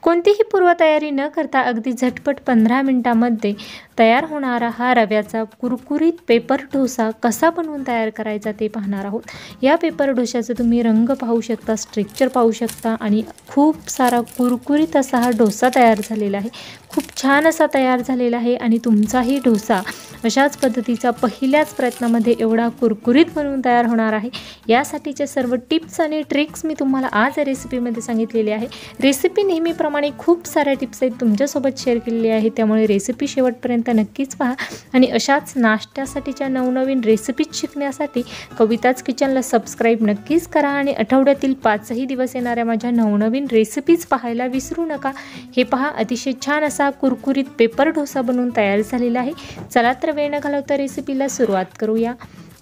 कोणतीही पूर्वतयारी न करता अगदी झटपट 15 मिनिटांमध्ये तयार होणारा हा रव्याचा कुरकुरीत पेपर डोसा कसा बनवून तयार करायचा ते पाहणार आहोत। या पेपर डोशाचा तुम्ही रंग पाहू शकता, स्ट्रक्चर पाहू शकता आणि खूप सारा कुरकुरीत असा हा डोसा तयार झालेला आहे। खूप छान असा तयार झालेला आहे आणि तुमचाही डोसा अशाच पद्धतीचा पहिल्याच प्रयत्नामध्ये एवढा कुरकुरीत बनवून तयार होणार आहे। यासाठीचे सर्व टिप्स आणि ट्रिक्स मी तुम्हाला आज रेसिपीमध्ये सांगितलेले आहे। रेसिपी नेहमीप्रमाणे खूप साऱ्या टिप्स आहेत तुमच्यासोबत शेअर केलेली आहे, त्यामुळे रेसिपी शेवटपर्यंत नक्कीच पहा आणि अशाच नाश्त्यासाठीच्या नवनवीन रेसिपीज शिकण्यासाठी कविताज किचनला सबस्क्राइब नक्कीच करा आणि आठवड्यातील 5ही दिवस येणाऱ्या माझ्या नवनवीन रेसिपीज पाहायला विसरू नका। हे पहा, अतिशय छान असा कुरकुरीत पेपर डोसा बनवून तयार झालेला आहे। चला तर वेळ न घालवता रेसिपीला सुरुवात करूया।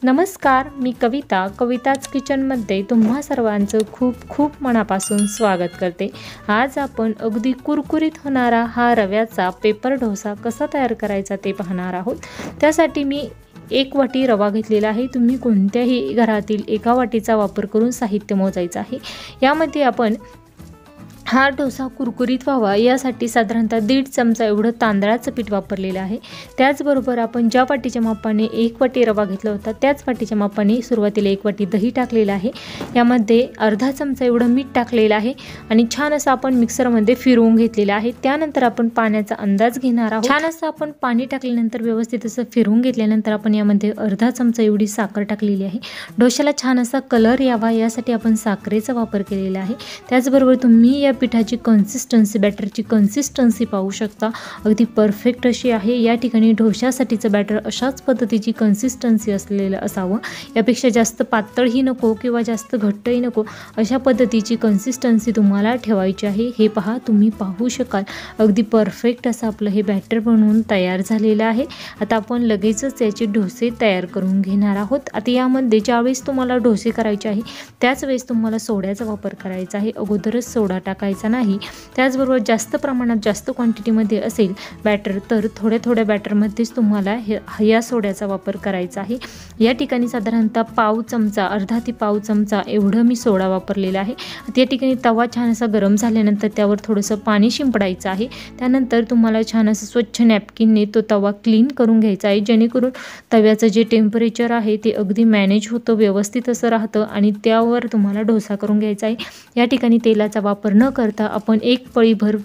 नमस्कार, मी कविता कविताज किचनमध्ये तुम्हा सर्वांचं खूप खूप मनापासून स्वागत करते। आज आपण अगदी कुरकुरीत होणारा हा रव्याचा पेपर डोसा कसा तयार करायचा ते पाहणार आहोत। त्यासाठी मी 1 वाटी रवा घेतलेला आहे। तुम्ही कोणत्याही घरातील 1 वाटीचा वापर करून साहित्य मोजायचं आहे। यामध्ये आपण हा डोसा कुरकुरीत व्हावा यासाठी साधारणतः 1.5 चमचा एवढं तांदळाचं पीठ वापरलेलं आहे। त्याचबरोबर आपण ज्या वाटीच्या मापाने 1 वाटी रवा घेतला होता त्याच वाटीच्या मापाने सुरुवातीला 1 वाटी दही टाकलेलं आहे। यामध्ये अर्धा चमचा एवढं मीठ टाकलेलं आहे आणि छान असं आपण मिक्सरमध्ये फिरवून घेतलेलं आहे। त्यानंतर आपण पाण्याचा अंदाज घेणार आहोत। छान असं आपण पाणी टाकल्यानंतर व्यवस्थित असं फिरवून घेतल्यानंतर आपण यामध्ये अर्धा चमचा एवढी साखर टाकलेली आहे। डोशाला छान असा कलर यावा यासाठी आपण साखरेचा वापर केलेला आहे। त्याचबरोबर तुम्ही या पिठाची कन्सिस्टन्सी, बॅटरची कन्सिस्टन्सी पाहू शकता, अगदी परफेक्ट अशी आहे। या ठिकाणी डोशासाठीचं बॅटर अशाच पद्धतीची कन्सिस्टन्सी असलेलं असावं, यापेक्षा जास्त पातळही नको किंवा जास्त घट्टही नको, अशा पद्धतीची कन्सिस्टन्सी तुम्हाला ठेवायची आहे। हे पहा, तुम्ही पाहू शकाल अगदी परफेक्ट असं आपलं हे बॅटर बनवून तयार झालेलं आहे। आता आपण लगेचच याचे डोसे तयार करून घेणार आहोत। आता यामध्ये ज्यावेळेस तुम्हाला डोसे करायचे आहे त्याच वेळेस तुम्हाला सोड्याचा वापर करायचा आहे, अगोदरच सोडा टाकायचा नाही। त्याचबरोबर जास्त प्रमाणात जास्त क्वांटिटीमध्ये असेल बॅटर तर थोड्या थोड्या बॅटरमध्येच तुम्हाला या सोड्याचा वापर करायचा आहे। या ठिकाणी साधारणतः पाव चमचा, अर्धा ते पाव चमचा एवढं मी सोडा वापरलेला आहे। त्या ठिकाणी तवा छान असा गरम झाल्यानंतर त्यावर थोडंसं पाणी शिंपडायचं आहे। त्यानंतर तुम्हाला छान असं स्वच्छ नॅपकिनने तो तवा क्लीन करून घ्यायचा आहे, जेणेकरून तव्याचं जे टेम्परेचर आहे ते अगदी मॅनेज होतं, व्यवस्थित असं राहतं आणि त्यावर तुम्हाला डोसा करून घ्यायचा आहे। या ठिकाणी तेलाचा वापर न करता आपण 1 पळीभर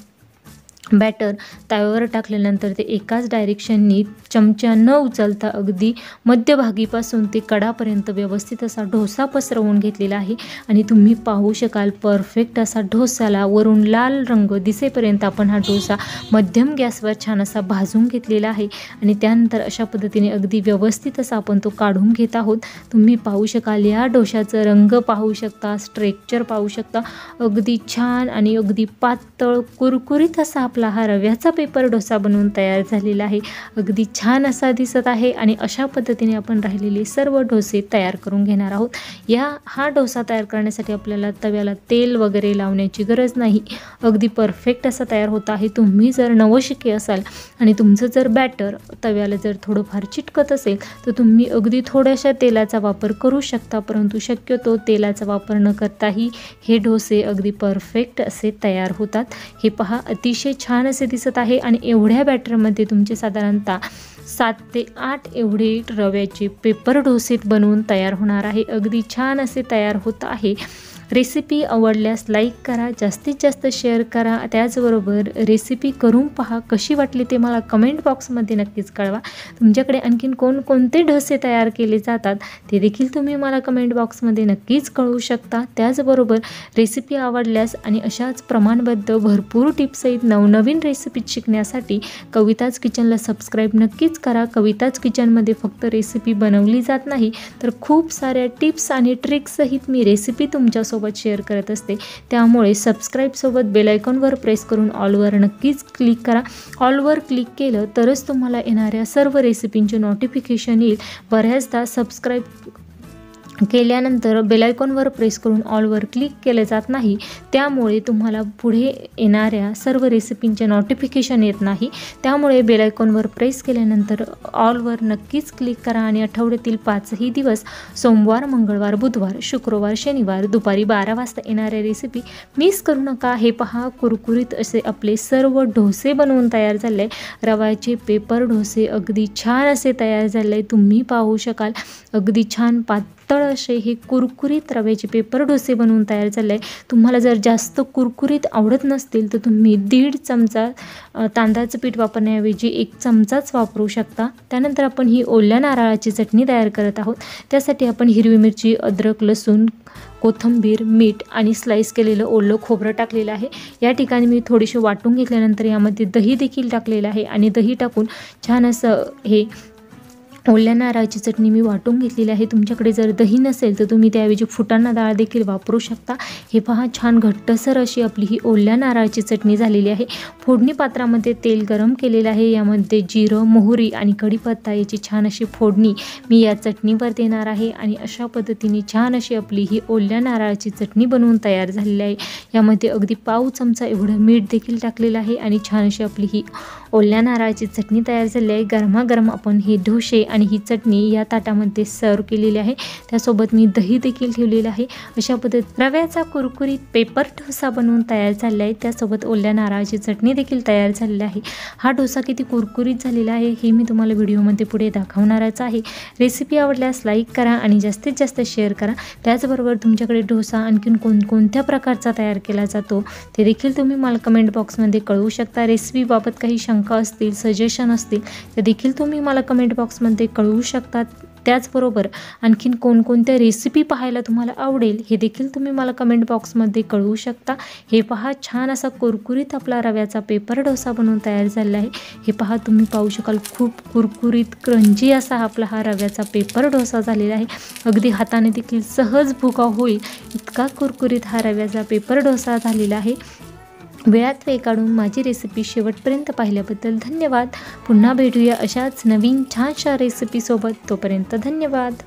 बॅटर तव्यावर टाकल्यानंतर ते एकाच डायरेक्शननी चमचा न उचलता अगदी मध्यभागीपासून ते कडापर्यंत व्यवस्थित असा डोसा पसरवून घेतलेला आहे आणि तुम्ही पाहू शकाल परफेक्ट असा डोसाला वरून लाल रंग दिसेपर्यंत आपण हा डोसा मध्यम गॅसवर छान असा भाजून घेतलेला आहे आणि त्यानंतर अशा पद्धतीने अगदी व्यवस्थित असा आपण तो काढून घेत आहोत। तुम्ही पाहू शकाल या डोशाचं रंग पाहू शकता, स्ट्रक्चर पाहू शकता, अगदी छान आणि अगदी पातळ कुरकुरीत असा हा रव्याचा पेपर डोसा बनवून तयार झालेला आहे। अगदी छान असा दिसत आहे आणि अशा पद्धतीने आपण राहिलेले सर्व डोसे तयार करून घेणार आहोत। हा डोसा तयार करण्यासाठी आपल्याला तव्याला तेल वगैरे लावण्याची गरज नाही, अगदी परफेक्ट असा तयार होत आहे। तुम्ही जर नवशिके असाल आणि तुमचं जर बॅटर तव्याला जर थोडंफार चिटकत असेल तर तुम्ही अगदी थोड्याशा तेलाचा वापर करू शकता, परंतु शक्यतो तेलाचा वापर न करताही हे डोसे अगदी परफेक्ट असे तयार होतात। हे पहा, अतिशय छान असे दिसत आहे आणि एवढ्या बॅटरमध्ये तुमचे साधारणतः 7 ते 8 एवढे रव्याचे पेपर डोसे बनवून तयार होणार आहे। अगदी छान असे तयार होत आहे। रेसिपी आवडल्यास लाईक करा, जास्तीत जास्त शेअर करा। त्याचबरोबर रेसिपी करून पहा, कशी वाटली ते मला कमेंट बॉक्समध्ये नक्कीच कळवा। तुमच्याकडे आणखीन कोणकोणते डोसे तयार केले जातात ते देखील तुम्ही मला कमेंट बॉक्समध्ये नक्कीच कळवू शकता। त्याचबरोबर रेसिपी आवडल्यास आणि अशाच प्रमाणबद्ध भरपूर टिप्ससहित नवनवीन रेसिपीज शिकण्यासाठी कविताज किचनला सबस्क्राइब नक्कीच करा। कविताज किचनमध्ये फक्त रेसिपी बनवली जात नाही तर खूप साऱ्या टिप्स आणि ट्रिक्ससहित मी रेसिपी तुमच्यासोबत शेअर करत असते, त्यामुळे सबस्क्राइब सोबत बेल आयकॉनवर प्रेस करून ऑलवर नक्कीच क्लिक करा। ऑलवर क्लिक केलं तरच तुम्हाला येणाऱ्या सर्व रेसिपींचे नोटिफिकेशन येईल। बऱ्याचदा सबस्क्राइब केल्यानंतर बेल आयकॉनवर प्रेस करून ऑलवर क्लिक केले जात नाही, त्यामुळे तुम्हाला पुढे येणाऱ्या सर्व रेसिपींचे नोटिफिकेशन येत नाही। त्यामुळे बेल आयकॉनवर प्रेस केल्यानंतर ऑलवर नक्कीच क्लिक करा आणि आठवड्यातील 5ही दिवस सोमवार, मंगळवार, बुधवार, शुक्रवार, शनिवार दुपारी 12 वाजता येणाऱ्या रेसिपी मिस करू नका। हे पहा, कुरकुरीत असे आपले सर्व डोसे बनवून तयार झाले। रव्याचे पेपर डोसे अगदी छान असे तयार झाले, तुम्ही पाहू शकाल। अगदी छान पातळ असे हे कुरकुरीत रव्याचे पेपर डोसे बनवून तयार झाले आहे। तुम्हाला जर जास्त कुरकुरीत आवडत नसतील तर तुम्ही 1.5 चमचा तांदळाचं पीठ वापरण्याऐवजी 1 चमचाच वापरू शकता। त्यानंतर आपण ही ओल्या नारळाची चटणी तयार करत आहोत। त्यासाठी आपण हिरवी मिरची, अद्रक, लसूण, कोथिंबीर, मीठ आणि स्लाइस केलेलं ओलं खोबरं टाकलेलं आहे। या ठिकाणी मी थोडीशी वाटून घेतल्यानंतर यामध्ये दही देखील टाकलेलं आहे आणि दही टाकून छान असं हे ओल्या नारळाची चटणी मी वाटून घेतलेली आहे। तुमच्याकडे जर दही नसेल तर तुम्ही त्याऐवजी फुटाणा डाळ देखील वापरू शकता। हे पहा, छान घट्टसर अशी आपली ही ओल्या नारळाची चटणी झालेली आहे। फोडणी पात्रामध्ये तेल गरम केलेलं आहे, यामध्ये जिरं, मोहरी आणि कढीपत्ता याची छान अशी फोडणी मी या चटणीवर देणार आहे आणि अशा पद्धतीने छान अशी आपली ही ओल्या नारळाची चटणी बनवून तयार झालेली आहे। यामध्ये अगदी पाव चमचा एवढं मीठ देखील टाकलेलं आहे आणि छान अशी आपली ही ओल्या नारळाची चटणी तयार झालेली आहे। गरमागरम आपण हे डोसे आणि ही चटणी या ताटामध्ये सर्व केलेली आहे। त्यासोबत मी दही देखील ठेवलेलं आहे। अशा पद्धतीने रव्याचा कुरकुरीत पेपर डोसा बनवून तयार झालेला आहे। त्यासोबत ओल्या नारळाची चटणी देखील तयार झालेली आहे। हा डोसा किती कुरकुरीत झालेला आहे हे मी तुम्हाला व्हिडिओमध्ये पुढे दाखवणारच आहे। रेसिपी आवडल्यास लाईक करा आणि जास्तीत जास्त शेअर करा। त्याचबरोबर तुमच्याकडे डोसा आणखीन कोणत्या प्रकारचा तयार केला जातो ते देखील तुम्ही मला कमेंट बॉक्समध्ये कळवू शकता। रेसिपीबाबत काही शंका असतील, सजेशन असतील ते देखील तुम्ही मला कमेंट बॉक्समध्ये कळवू शकतात। त्याचबरोबर आणखीन कोणकोणत्या रेसिपी पाहायला तुम्हाला आवडेल हे देखील तुम्ही मला कमेंट बॉक्समध्ये कळवू शकता। हे पहा, छान असा कुरकुरीत आपला रव्याचा पेपर डोसा बनवून तयार झालेला आहे। हे पहा, तुम्ही पाहू शकाल, खूप कुरकुरीत क्रंची असा आपला हा रव्याचा पेपर डोसा झालेला आहे। अगदी हाताने देखील सहज भुका होईल इतका कुरकुरीत हा रव्याचा पेपर डोसा झालेला आहे। वेळात वेळ काढून माझी रेसिपी शेवटपर्यंत पाहिल्याबद्दल धन्यवाद। पुन्हा भेटूया अशाच नवीन छानशा रेसिपीसोबत। तोपर्यंत धन्यवाद।